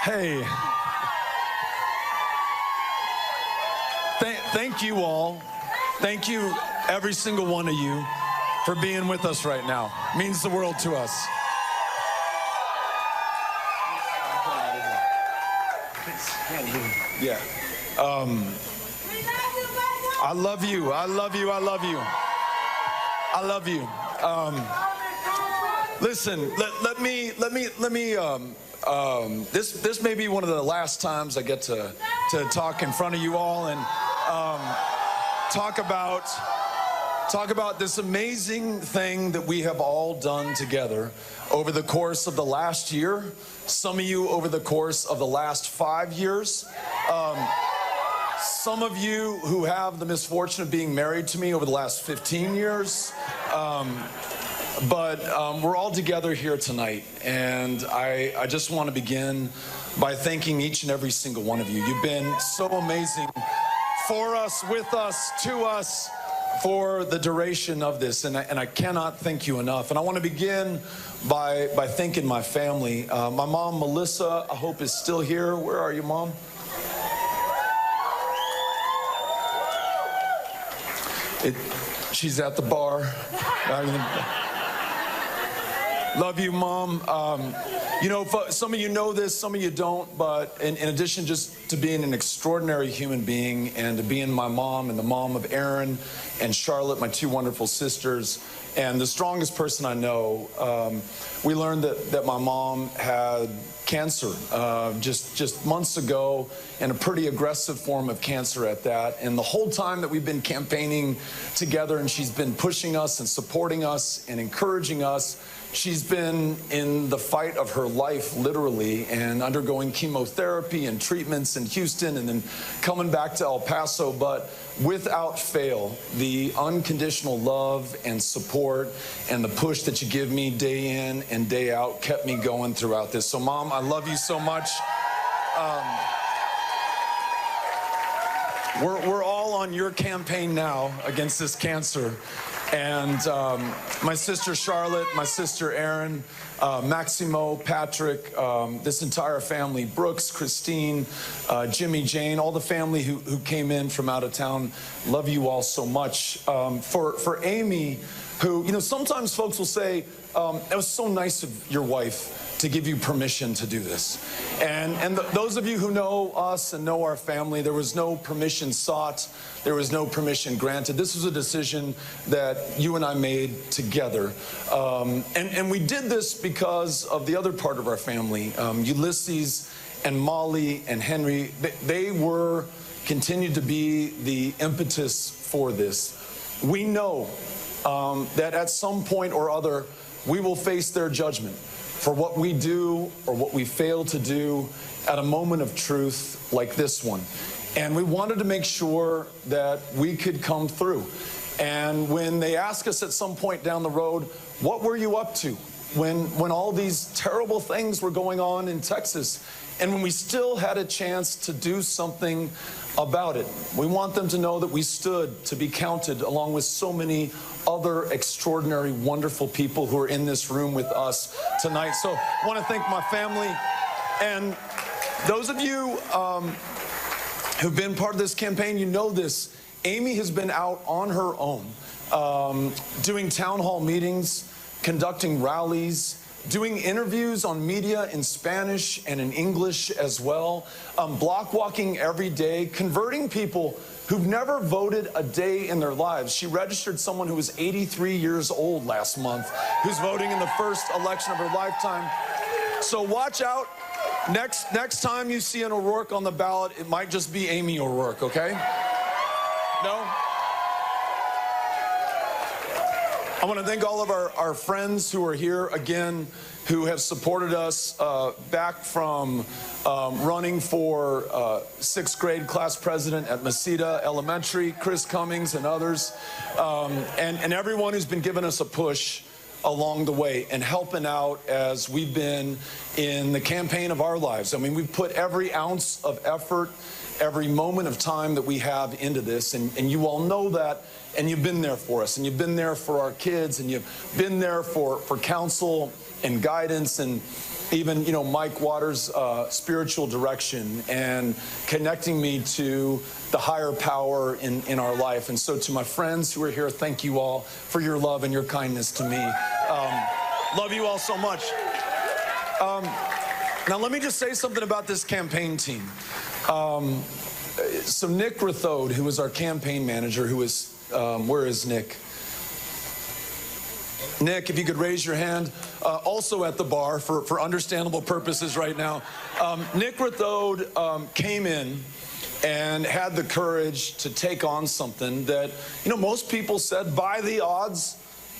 Hey. Thank you all. Thank you, every single one of you, for being with us right now. It means the world to us. Yeah. I love you. I love you. I love you. I love you. Listen, let me. This may be one of the last times I get to talk in front of you all and talk about this amazing thing that we have all done together over the course of the last year. Some of you over the course of the last 5 years. Some of you who have the misfortune of being married to me over the last 15 years. But we're all together here tonight, and I just want to begin by thanking each and every single one of you. You've been so amazing for us, with us, to us, for the duration of this, and I cannot thank you enough. And I want to begin by thanking my family. My mom, Melissa, I hope is still here. Where are you, Mom? She's at the bar. Love you, Mom. You know, some of you know this, some of you don't, but in addition just to being an extraordinary human being and to being my mom and the mom of Aaron and Charlotte, my two wonderful sisters, and the strongest person I know, we learned that my mom had cancer just months ago, and a pretty aggressive form of cancer at that. And the whole time that we've been campaigning together, and she's been pushing us and supporting us and encouraging us, she's been in the fight of her life, literally, and undergoing chemotherapy and treatments in Houston and then coming back to El Paso. But without fail, the unconditional love and support and the push that you give me day in and day out kept me going throughout this. So, Mom, I love you so much. We're all on your campaign now against this cancer. And my sister Charlotte, my sister Erin, Maximo, Patrick, this entire family, Brooks, Christine, Jimmy, Jane, all the family who came in from out of town, love you all so much. For Amy, who, you know, sometimes folks will say, it was so nice of your wife to give you permission to do this. And those of you who know us and know our family, there was no permission sought. There was no permission granted. This was a decision that you and I made together. And we did this because of the other part of our family. Ulysses and Molly and Henry, they continued to be the impetus for this. We know that at some point or other, we will face their judgment for what we do or what we fail to do at a moment of truth like this one. And we wanted to make sure that we could come through. And when they ask us at some point down the road, what were you up to when all these terrible things were going on in Texas, and when we still had a chance to do something about it? We want them to know that we stood to be counted along with so many other extraordinary, wonderful people who are in this room with us tonight. So I want to thank my family. And those of you who've been part of this campaign, you know this. Amy has been out on her own, doing town hall meetings, conducting rallies, doing interviews on media in Spanish and in English as well, block walking every day, converting people who've never voted a day in their lives. She registered someone who was 83 years old last month, who's voting in the first election of her lifetime. So watch out. Next time you see an O'Rourke on the ballot, it might just be Amy O'Rourke, okay? No? I want to thank all of our friends who are here again, who have supported us back from running for sixth grade class president at Mesita Elementary, Chris Cummings and others, and everyone who's been giving us a push along the way and helping out as we've been in the campaign of our lives. I mean, we've put every ounce of effort, every moment of time that we have into this, and you all know that, and you've been there for us, and you've been there for our kids, and you've been there for counsel and guidance, and even, Mike Waters' spiritual direction and connecting me to the higher power in our life. And so to my friends who are here, thank you all for your love and your kindness to me. Love you all so much. Now, let me just say something about this campaign team. So Nick Rathode, who was our campaign manager, who is, where is Nick? Nick, if you could raise your hand, also at the bar for understandable purposes right now. Nick Rathode came in and had the courage to take on something that, most people said by the odds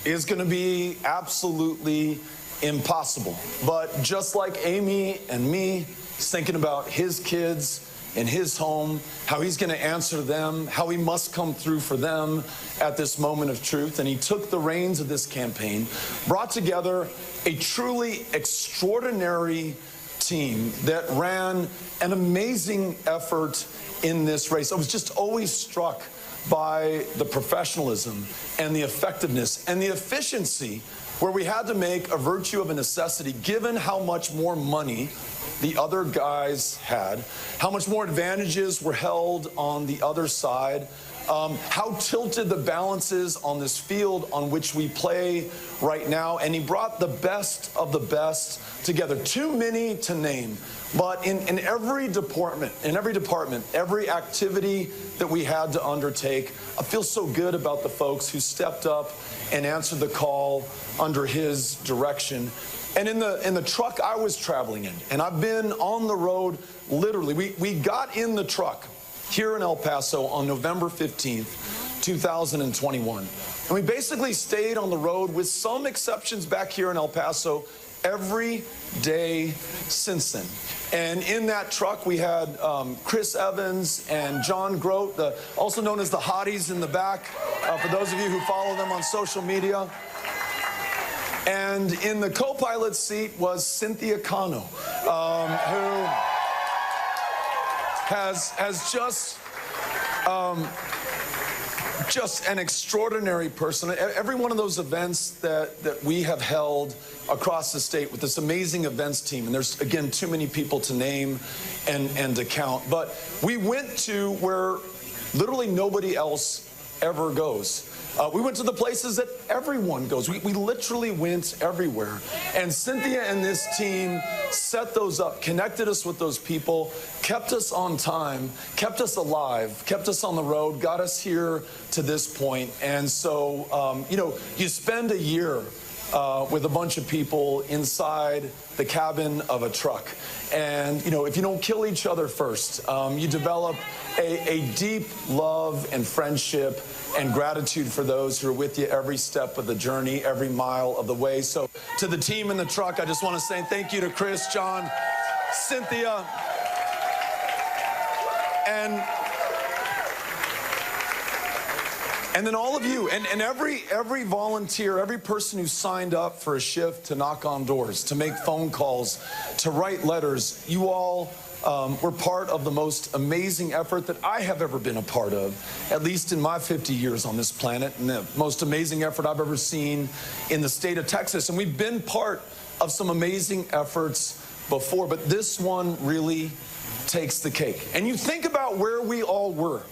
is going to be absolutely impossible. But just like Amy and me, he's thinking about his kids in his home, how he's going to answer them, how he must come through for them at this moment of truth. And he took the reins of this campaign, brought together a truly extraordinary team that ran an amazing effort in this race. I was just always struck by the professionalism and the effectiveness and the efficiency, where we had to make a virtue of a necessity, given how much more money the other guys had, how much more advantages were held on the other side, how tilted the balance is on this field on which we play right now. And he brought the best of the best together. Too many to name, but in every department, every activity that we had to undertake, I feel so good about the folks who stepped up and answered the call under his direction. And in the truck I was traveling in, and I've been on the road literally, we got in the truck here in El Paso on November 15th, 2021. And we basically stayed on the road, with some exceptions back here in El Paso, every day since then. And in that truck, we had Chris Evans and John Grote, also known as the Hotties, in the back, for those of you who follow them on social media. And in the co-pilot seat was Cynthia Cano, who has just an extraordinary person. Every one of those events that we have held across the state with this amazing events team, and there's, again, too many people to name and to count, but we went to where literally nobody else ever goes. We went to the places that everyone goes. We literally went everywhere. And Cynthia and this team set those up, connected us with those people, kept us on time, kept us alive, kept us on the road, got us here to this point. And so, you spend a year with a bunch of people inside the cabin of a truck. And, if you don't kill each other first, you develop a deep love and friendship and gratitude for those who are with you every step of the journey, every mile of the way. So to the team in the truck, I just want to say thank you to Chris, John, Cynthia, and then all of you, and every volunteer, every person who signed up for a shift to knock on doors, to make phone calls, to write letters. You all were part of the most amazing effort that I have ever been a part of, at least in my 50 years on this planet, and the most amazing effort I've ever seen in the state of Texas. And we've been part of some amazing efforts before, but this one really takes the cake. And you think about where we all were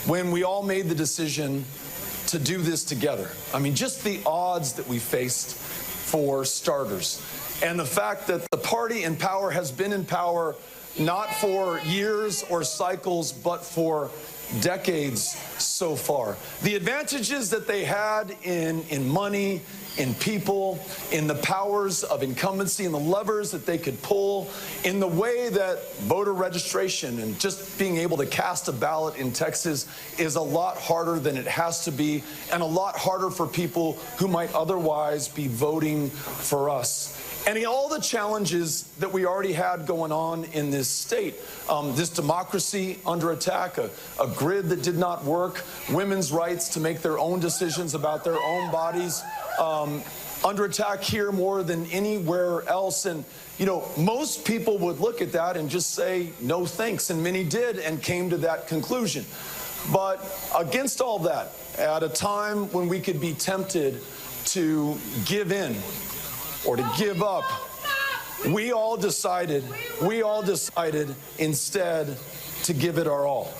when we all made the decision to do this together. I mean, just the odds that we faced, for starters. And the fact that the party in power has been in power not for years or cycles, but for decades so far. The advantages that they had in money, in people, in the powers of incumbency, and the levers that they could pull, in the way that voter registration and just being able to cast a ballot in Texas is a lot harder than it has to be, and a lot harder for people who might otherwise be voting for us. And all the challenges that we already had going on in this state, this democracy under attack, a grid that did not work, women's rights to make their own decisions about their own bodies, under attack here more than anywhere else. And, most people would look at that and just say, no thanks. And many did and came to that conclusion. But against all that, at a time when we could be tempted to give in or to give up, we all decided instead to give it our all.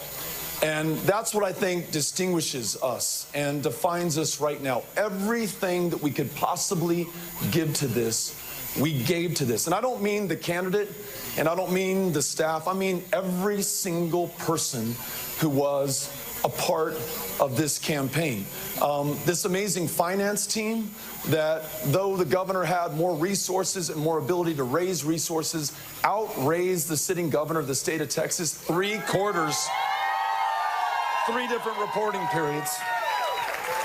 And that's what I think distinguishes us and defines us right now. Everything that we could possibly give to this, we gave to this. And I don't mean the candidate, and I don't mean the staff. I mean every single person who was a part of this campaign. This amazing finance team that, though the governor had more resources and more ability to raise resources, outraised the sitting governor of the state of Texas 3 different reporting periods.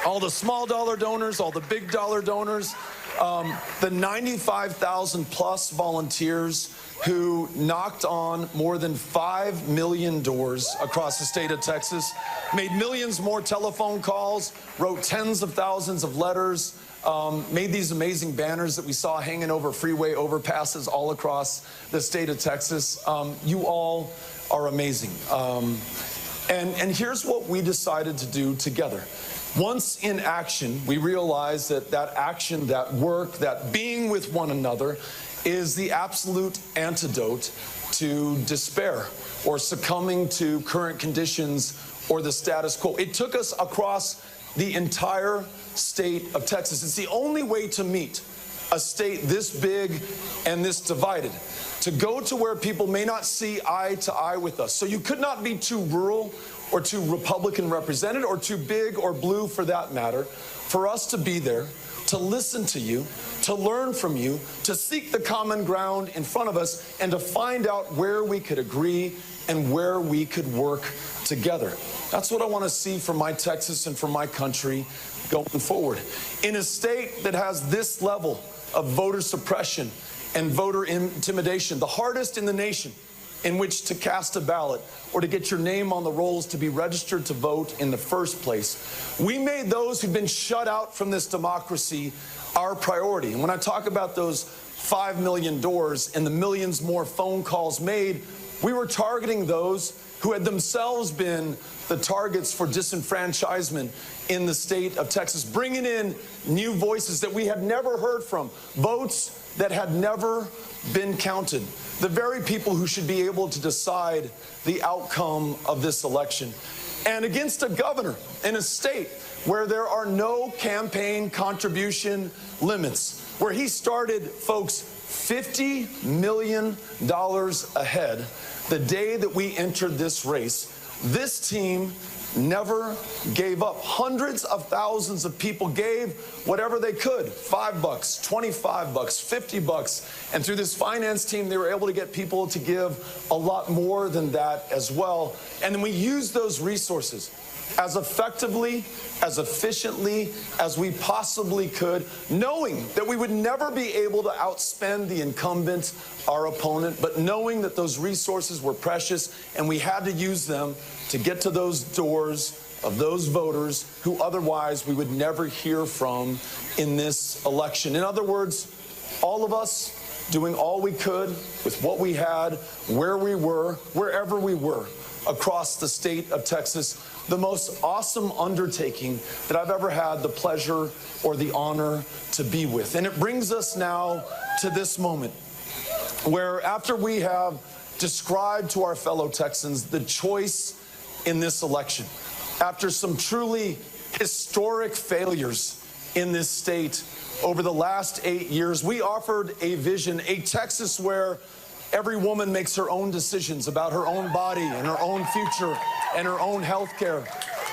All the small dollar donors, all the big dollar donors, the 95,000 plus volunteers who knocked on more than 5 million doors across the state of Texas, made millions more telephone calls, wrote tens of thousands of letters, made these amazing banners that we saw hanging over freeway overpasses all across the state of Texas. You all are amazing. And here's what we decided to do together. Once in action, we realized that that action, that work, that being with one another is the absolute antidote to despair or succumbing to current conditions or the status quo. It took us across the entire state of Texas. It's the only way to meet a state this big and this divided, to go to where people may not see eye to eye with us. So you could not be too rural or too Republican represented or too big or blue for that matter, for us to be there, to listen to you, to learn from you, to seek the common ground in front of us, and to find out where we could agree and where we could work together. That's what I want to see for my Texas and for my country going forward. In a state that has this level of voter suppression and voter intimidation, the hardest in the nation in which to cast a ballot or to get your name on the rolls to be registered to vote in the first place, we made those who've been shut out from this democracy our priority. And when I talk about those 5 million doors and the millions more phone calls made, we were targeting those who had themselves been the targets for disenfranchisement in the state of Texas, bringing in new voices that we had never heard from, votes that had never been counted, the very people who should be able to decide the outcome of this election. And against a governor in a state where there are no campaign contribution limits, where he started, folks, $50 million ahead the day that we entered this race. This team never gave up. Hundreds of thousands of people gave whatever they could, $5, $25, $50. And through this finance team, they were able to get people to give a lot more than that as well. And then we used those resources as effectively, as efficiently as we possibly could, knowing that we would never be able to outspend the incumbent, our opponent, but knowing that those resources were precious and we had to use them to get to those doors of those voters who otherwise we would never hear from in this election. In other words, all of us doing all we could with what we had, where we were, wherever we were across the state of Texas, the most awesome undertaking that I've ever had the pleasure or the honor to be with. And it brings us now to this moment where, after we have described to our fellow Texans the choice in this election, after some truly historic failures in this state over the last 8 years, we offered a vision, a Texas where every woman makes her own decisions about her own body and her own future and her own health care.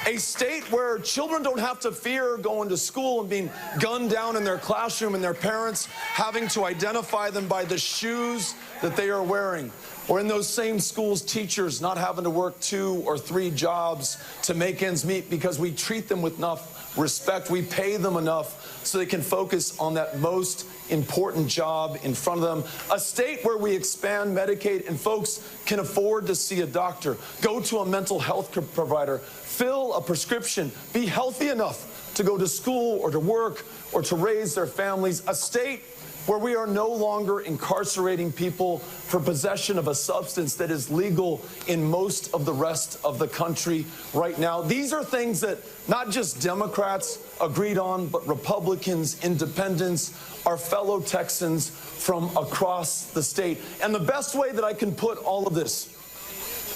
A state where children don't have to fear going to school and being gunned down in their classroom and their parents having to identify them by the shoes that they are wearing. Or in those same schools, teachers not having to work 2 or 3 jobs to make ends meet because we treat them with enough respect. We pay them enough so they can focus on that most important job in front of them. A state where we expand Medicaid and folks can afford to see a doctor, go to a mental health provider, fill a prescription, be healthy enough to go to school or to work or to raise their families. A state where we are no longer incarcerating people for possession of a substance that is legal in most of the rest of the country right now. These are things that not just Democrats agreed on, but Republicans, independents, our fellow Texans from across the state. And the best way that I can put all of this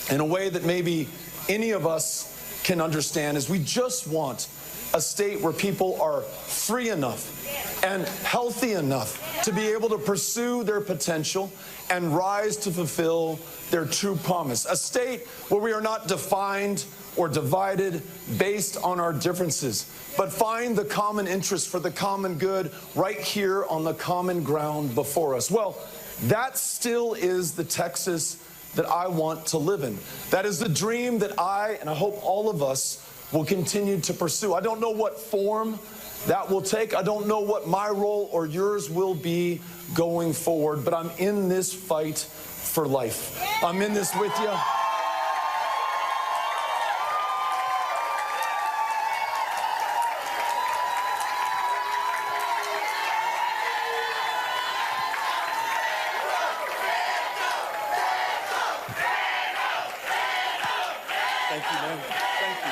in a way that maybe any of us can understand is we just want a state where people are free enough and healthy enough to be able to pursue their potential and rise to fulfill their true promise. A state where we are not defined or divided based on our differences, but find the common interest for the common good right here on the common ground before us. Well, that still is the Texas that I want to live in. That is the dream that I, and I hope all of us, will continue to pursue. I don't know what form that will take. I don't know what my role or yours will be going forward, but I'm in this fight for life. I'm in this with you. Thank you, man. Thank you.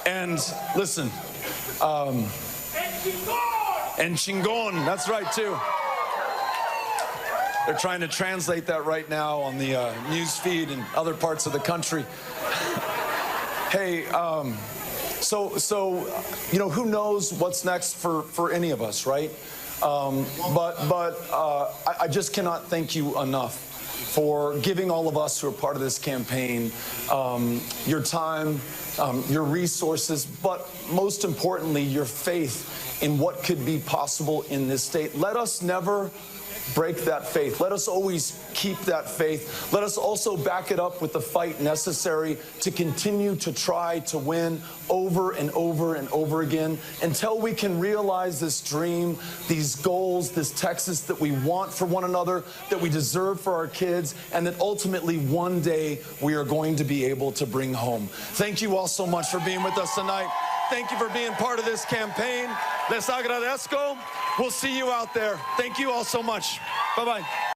And listen, and chingon, that's right too. They're trying to translate that right now on the news feed in other parts of the country. Hey, so you know, who knows what's next for any of us, right? I just cannot thank you enough for giving all of us who are part of this campaign your time, your resources, but most importantly, your faith in what could be possible in this state. Let us never break that faith. Let us always keep that faith. Let us also back it up with the fight necessary to continue to try to win over and over and over again until we can realize this dream, these goals, this Texas that we want for one another, that we deserve for our kids, and that ultimately one day we are going to be able to bring home. Thank you all so much for being with us tonight. Thank you for being part of this campaign. Les agradezco. We'll see you out there. Thank you all so much. Bye-bye.